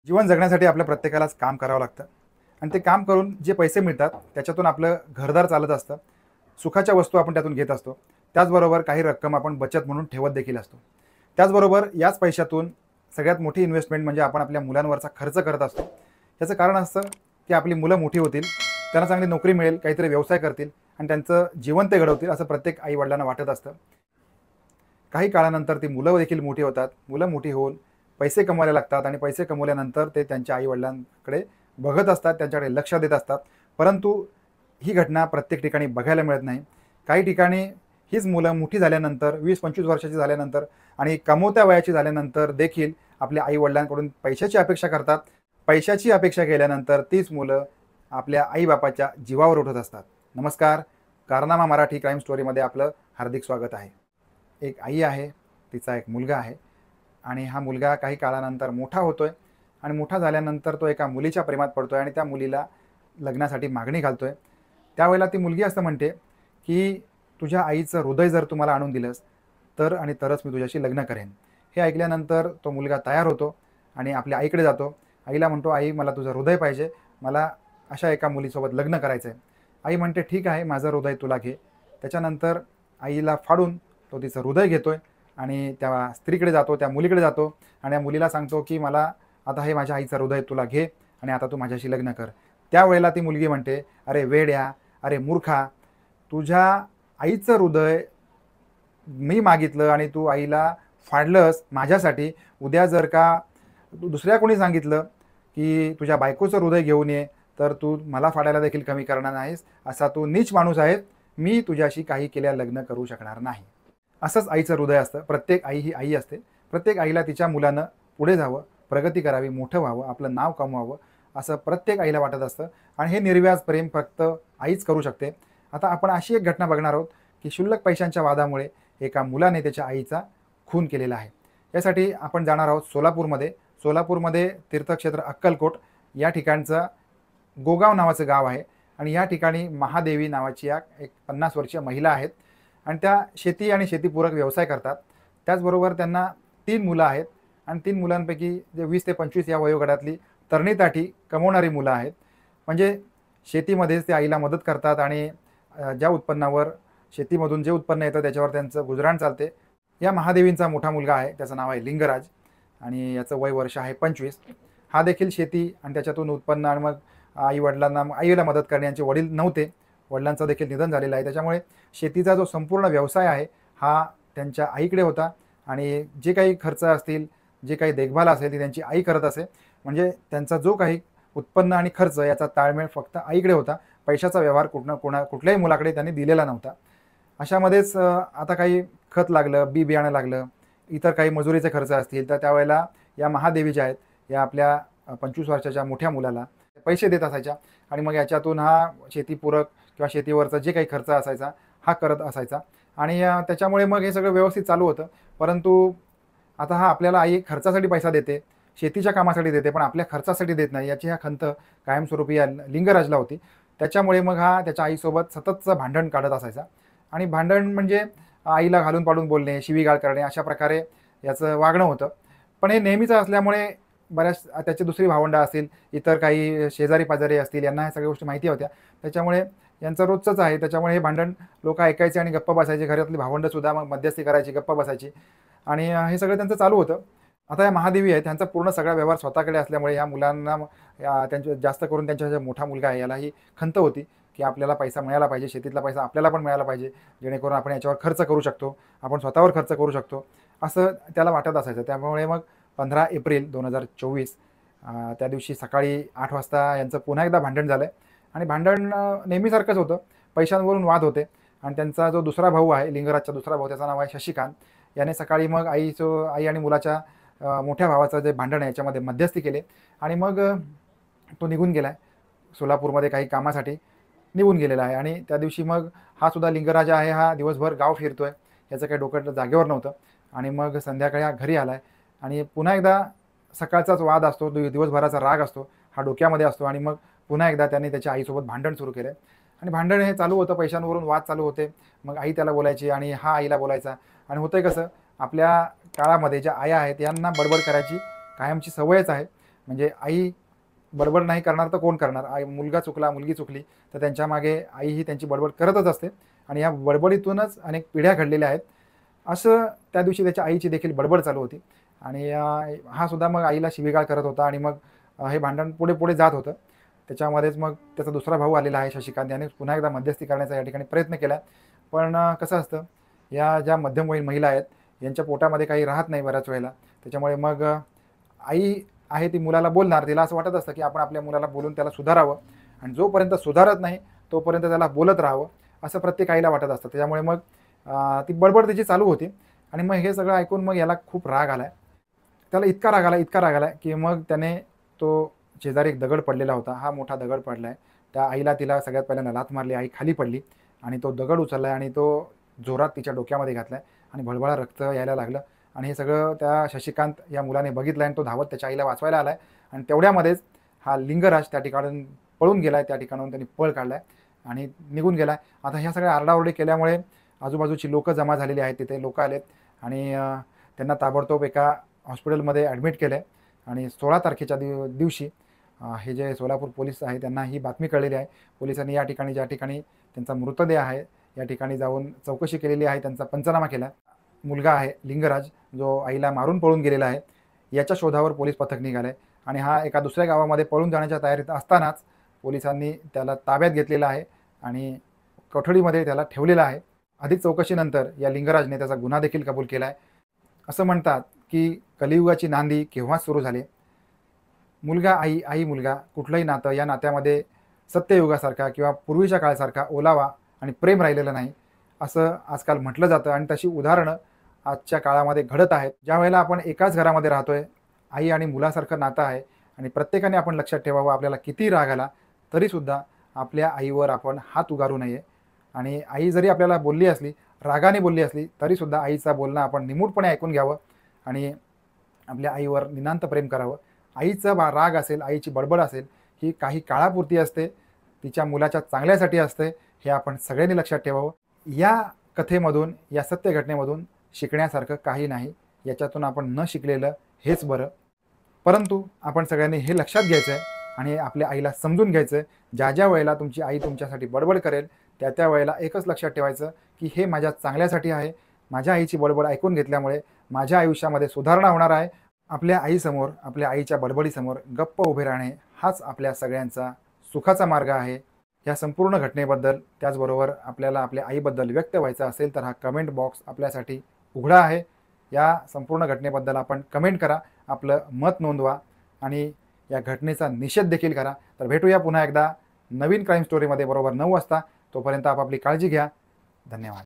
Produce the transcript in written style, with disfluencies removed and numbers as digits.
जीवन जगण्यासाठी आपल्या प्रत्येकालाच काम करावं लागतं आणि ते काम करून जे पैसे मिळतात त्याच्यातून आपलं घरदार चालत असतं. सुखाच्या वस्तू आपण त्यातून घेत असतो. त्याचबरोबर काही रक्कम आपण बचत म्हणून ठेवत देखील असतो. त्याचबरोबर याच पैशातून सगळ्यात मोठी इन्व्हेस्टमेंट म्हणजे आपण आपल्या मुलांवरचा खर्च करत असतो. याचं कारण असतं की आपली मुलं मोठी होतील, त्यांना चांगली नोकरी मिळेल, काहीतरी व्यवसाय करतील आणि त्यांचं जीवन ते घडवतील असं प्रत्येक आई वडिलांना वाटत असतं. काही काळानंतर ती मुलं देखील मोठी होतात. मुलं मोठी होऊन पैसे कमवायला लागतात आणि पैसे कमवल्यानंतर ते त्यांच्या आई-वडिलांकडे बघत असतात, त्यांच्याकडे लक्ष देत असतात. परंतु ही घटना प्रत्येक ठिकाणी बघायला मिळत नाही. काही ठिकाणी हीच मुलं मोठी झाल्यानंतर 20-25 वर्षाची झाल्यानंतर आणि कमवत्या वयाची झाल्यानंतर देखील आपल्या आई-वडिलांकडून पैशाची अपेक्षा करतात. पैशाची अपेक्षा केल्यानंतर तीच मुलं आपल्या आई-बापाच्या जीवावर उठत असतात. नमस्कार, कारनामा मराठी क्राईम स्टोरीमध्ये आपलं हार्दिक स्वागत आहे. एक आई आहे, तिचा एक मुलगा आहे आणि हा मुलगा काही काळानंतर मोठा होतोय आणि मोठा झाल्यानंतर तो एका मुलीच्या प्रेमात पडतोय आणि त्या मुलीला लग्नासाठी मागणी घालतोय. त्यावेळेला ती मुलगी असं म्हणते की तुझ्या आईचं हृदय जर तुम्हाला आणून दिलंस तर आणि तरच मी तुझ्याशी लग्न करेन. हे ऐकल्यानंतर तो मुलगा तयार होतो आणि आपल्या आईकडे जातो. आईला म्हणतो, आई मला तुझं हृदय पाहिजे, मला अशा एका मुलीसोबत लग्न करायचं आहे. आई म्हणते, ठीक आहे, माझं हृदय तुला घे. त्याच्यानंतर आईला फाडून तो तिचं हृदय घेतोय आणि त्या स्त्रीकडे जातो, त्या मुलीकडे जातो आणि त्या मुलीला सांगतो की मला आता हे माझ्या आईचं हृदय तुला घे आणि आता तू माझ्याशी लग्न कर. त्यावेळेला ती मुलगी म्हणते, अरे वेड्या, अरे मूर्खा, तुझ्या आईचं हृदय मी मागितलं आणि तू आईला फाडलंस माझ्यासाठी. उद्या जर का दुसऱ्या कोणी सांगितलं की तुझ्या बायकोचं हृदय घेऊन ये तर तू मला फाडायला देखील कमी करणार नाहीस. असा तू नीच माणूस आहेस. मी तुझ्याशी काही केल्या लग्न करू शकणार नाही. असंच आईचं हृदय असतं. प्रत्येक आई ही आई असते. प्रत्येक आईला तिच्या मुलानं पुढे जावं, प्रगती करावी, मोठं व्हावं, आपलं नाव कमवावं असं प्रत्येक आईला वाटत असतं आणि हे निर्व्याज प्रेम फक्त आईच करू शकते. आता आपण अशी एक घटना बघणार आहोत की क्षुल्लक पैशांच्या वादामुळे एका मुलाने त्याच्या आईचा खून केलेला आहे. यासाठी आपण जाणार आहोत सोलापूरमध्ये तीर्थक्षेत्र अक्कलकोट या ठिकाणचं गोगाव नावाचं गाव आहे आणि या ठिकाणी महादेवी नावाची एक 50 वर्षीय महिला आहेत आणि त्या शेती आणि शेतीपूरक व्यवसाय करतात. त्याचबरोबर त्यांना 3 मुलं आहेत आणि 3 मुलांपैकी जे 20 ते 25 या वयोगटातली तरणीताठी कमवणारी मुलं आहेत. म्हणजे शेतीमध्येच ते आईला मदत करतात आणि ज्या उत्पन्नावर शेतीमधून जे उत्पन्न येतं त्याच्यावर त्यांचं गुजराण चालते. या महादेवींचा मोठा मुलगा आहे, त्याचं नाव आहे लिंगराज आणि याचं वय वर्ष आहे 25. हा देखील शेती आणि त्याच्यातून उत्पन्न आणि मग आईला मदत करण्याचे वडील नव्हते. वडिलांचं देखील निधन झालेलं आहे. त्याच्यामुळे शेतीचा जो संपूर्ण व्यवसाय आहे हा त्यांच्या आईकडे होता आणि जे काही खर्च असतील, जे काही देखभाल असेल ती त्यांची आई करत असे. म्हणजे त्यांचा जो काही उत्पन्न आणि खर्च याचा ताळमेळ फक्त आईकडे होता. पैशाचा व्यवहार कुठल्याही मुलाकडे त्यांनी दिलेला नव्हता. अशामध्येच आता काही खत लागलं, बी बियाणं लागलं, इतर काही मजुरीचे खर्च असतील तर त्यावेळेला या महादेवी ज्या आहेत या आपल्या 25 वर्षाच्या मोठ्या मुलाला पैसे देत असायच्या आणि मग याच्यातून हा शेतीपूरक किंवा शेतीवरचा जे काही खर्च असायचा हा करत असायचा आणि त्याच्यामुळे मग हे सगळं व्यवस्थित चालू होतं. परंतु आता हा आपल्याला आई खर्चासाठी पैसा देते, शेतीच्या कामासाठी देते, पण आपल्या खर्चासाठी देत नाही, याची खंत कायमस्वरूपी या लिंगराजला होती. त्याच्यामुळे मग हा त्याच्या आईसोबत सततचं भांडण काढत असायचा आणि भांडण म्हणजे आईला घालून पाडून बोलणे, शिवीगाळ करणे अशा प्रकारे याचं वागणं होतं. पण हे नेहमीचं असल्यामुळे बऱ्याच त्याची दुसरी भावंडं असतील, इतर काही शेजारी पाजारी असतील, यांना ह्या सगळ्या गोष्टी माहिती होत्या. त्याच्यामुळे यांचं रोजचंच आहे. त्याच्यामुळे हे भांडण लोक ऐकायचे आणि गप्प बसायचे. घरातली भावंडंसुद्धा मग मध्यस्थी करायची, गप्प बसायची आणि हे सगळं त्यांचं चालू होतं. आता या महादेवी आहेत त्यांचा पूर्ण सगळा व्यवहार स्वतःकडे असल्यामुळे या मुलांना त्यांच्या जास्त करून त्यांचा जो मोठा मुलगा आहे याला ही खंत होती की आपल्याला पैसा मिळाला पाहिजे, शेतीतला पैसा आपल्याला पण मिळाला पाहिजे, जेणेकरून आपण याच्यावर खर्च करू शकतो, आपण स्वतःवर खर्च करू शकतो असं त्याला वाटत असायचं. त्यामुळे मग 15 एप्रिल 2024 त्या दिवशी सकाळी 8 वाजता यांचं पुन्हा एकदा भांडण झालं आणि भांडण नेहमीसारखंच होतं. पैशांवरून वाद होते आणि त्यांचा जो दुसरा भाऊ आहे, लिंगराजचा दुसरा भाऊ, त्याचं नाव आहे शशिकांत, याने सकाळी मग आई आणि मुलाच्या मोठ्या भावाचं जे भांडण आहे याच्यामध्ये मध्यस्थी केले आणि मग तो निघून गेला आहे. सोलापूरमध्ये काही कामासाठी निघून गेलेला आहे आणि त्या दिवशी मग हा सुद्धा लिंगराज आहे, हा दिवसभर गाव फिरतोय, याचं काही डोकं जागेवर नव्हतं आणि मग संध्याकाळी हा घरी आला आहे आणि पुन्हा एकदा सकाळचाच वाद असतो, दिवसभराचा राग असतो, हा डोक्यामध्ये असतो आणि मग पुन्हा एकदा त्याने त्याच्या आईसोबत भांडण सुरू केलं आणि भांडण हे चालू होतं. पैशांवरून वाद चालू होते. मग आई त्याला बोलायची आणि हा आईला बोलायचा आणि होतंय कसं, आपल्या काळामध्ये ज्या आया आहेत यांना बडबड करायची कायमची सवयच आहे. म्हणजे आई बडबड नाही करणार तर कोण करणार? मुलगा चुकला, मुलगी चुकली तर त्यांच्या मागे आई ही त्यांची बडबड करतच असते आणि या बडबडीतूनच अनेक पिढ्या घडलेल्या आहेत. असं त्या दिवशी त्याच्या आईची देखील बडबड चालू होती आणि हा सुद्धा मग आईला शिवीगाळ करत होता आणि मग हे भांडण पुढे जात होतं. त्याच्यामध्येच मग त्याचा दुसरा भाऊ आलेला आहे शशिकांत, याने पुन्हा एकदा मध्यस्थी करण्याचा या ठिकाणी प्रयत्न केला. पण कसं असतं, या ज्या मध्यमवयीन महिला आहेत, यांच्या पोटामध्ये काही राहत नाही बऱ्याच वेळेला. त्याच्यामुळे मग आई आहे ती मुलाला बोलणार. तिला असं वाटत असतं, की आपण आपल्या मुलाला बोलून त्याला सुधारावं आणि जोपर्यंत सुधारत नाही, तोपर्यंत त्याला बोलत राहावं, असं प्रत्येक आईला वाटत असतं. त्याच्यामुळे मग ती बडबड त्याची चालू होती आणि मग हे सगळं ऐकून मग याला खूप राग आला. त्याला इतका राग आला, की मग त्याने तो शेजारी एक दगड पडलेला होता. हा मोठा दगड पडला आहे. त्या आईला तिला सगळ्यात पहिल्यांदा लाथ मारली. आई खाली पडली आणि तो दगड उचलला आणि तो जोरात तिच्या डोक्यामध्ये घातला आणि भळभळा रक्त यायला लागलं आणि हे सगळं त्या शशिकांत या मुलाने बघितलं आणि तो धावत त्याच्या आईला वाचवायला आला आणि तेवढ्यामध्येच हा लिंगराज त्या ठिकाणून पळून गेला त्या ठिकाणाहून त्यांनी पळ काढला आणि निघून गेला. आता ह्या सगळ्या आरडाओरडी केल्यामुळे आजूबाजूची लोकं जमा झालेली आहेत. तिथे लोकं आलेत आणि त्यांना ताबडतोब एका हॉस्पिटलमध्ये ॲडमिट केलं आहे आणि 16 तारखेच्या दिवशी हे जे सोलापूर पोलीस आहे त्यांना ही बातमी कळलेली आहे. पोलिसांनी या ठिकाणी ज्या ठिकाणी त्यांचा मृतदेह आहे या ठिकाणी जाऊन चौकशी केलेली आहे. त्यांचा पंचनामा केला. मुलगा आहे लिंगराज, जो आईला मारून पळून गेलेला आहे, याच्या शोधावर पोलीस पथक निघाले आणि हा एका दुसऱ्या गावामध्ये पळून जाण्याच्या तयारीत असतानाच पोलिसांनी त्याला ताब्यात घेतलेला आहे आणि कोठडीमध्ये त्याला ठेवलेला आहे. अधिक चौकशीनंतर या लिंगराजने त्याचा गुन्हा देखील कबूल केला आहे. असं म्हणतात, की कलियुगाची नांदी केव्हा सुरू झाली. मुलगा आई, आई मुलगा कुठलंही नातं या नात्यामध्ये सत्ययुगासारखा किंवा पूर्वीच्या काळासारखा ओलावा आणि प्रेम राहिलेलं नाही, असं आजकाल म्हटलं जातं आणि तशी उदाहरणं आजच्या काळामध्ये घडत आहेत. ज्यावेळेला आपण एकाच घरामध्ये राहतोय, आई आणि मुलासारखं नातं आहे आणि प्रत्येकाने आपण लक्षात ठेवावं, आपल्याला किती राग आला तरीसुद्धा आपल्या आईवर आपण हात उगारू नये आणि आई जरी आपल्याला बोलली असली, रागाने बोलली असली, तरीसुद्धा आईचा बोलणं आपण निमूटपणे ऐकून घ्यावं आणि आपल्या आईवर निनांत प्रेम करावं. आईचा राग असेल, आईची बडबड असेल, ही काही काळापुरती असते, तिच्या मुलाच्या चांगल्यासाठी असते, हे आपण सगळ्यांनी लक्षात ठेवावं. या कथेमधून, या सत्य घटनेमधून शिकण्यासारखं काही नाही. याच्यातून आपण न शिकलेलं हेच बरं. परंतु आपण सगळ्यांनी हे लक्षात घ्यायचं आहे आणि आपल्या आईला समजून घ्यायचं आहे. ज्या वेळेला तुमची आई तुमच्यासाठी बडबड करेल, त्या वेळेला एकच लक्षात ठेवायचं, की हे माझ्या चांगल्यासाठी आहे. माझ्या आईची बडबड ऐकून घेतल्यामुळे माझ्या आयुष्यामध्ये सुधारणा होणार आहे. आपल्या आईसमोर, आपल्या आईच्या बडबडीसमोर गप्प उभे राहणे हाच आपल्या सगळ्यांचा सुखाचा मार्ग आहे. या संपूर्ण घटनेबद्दल, त्याचबरोबर आपल्याला आपल्या आईबद्दल व्यक्त व्हायचं असेल तर हा कमेंट बॉक्स आपल्यासाठी उघडा आहे. या संपूर्ण घटनेबद्दल आपण कमेंट करा, आपलं मत नोंदवा आणि या घटनेचा निषेध देखील करा. तर भेटूया पुन्हा एकदा नवीन क्राईम स्टोरीमध्ये बरोबर 9 वाजता. तोपर्यंत आपापली काळजी घ्या. धन्यवाद.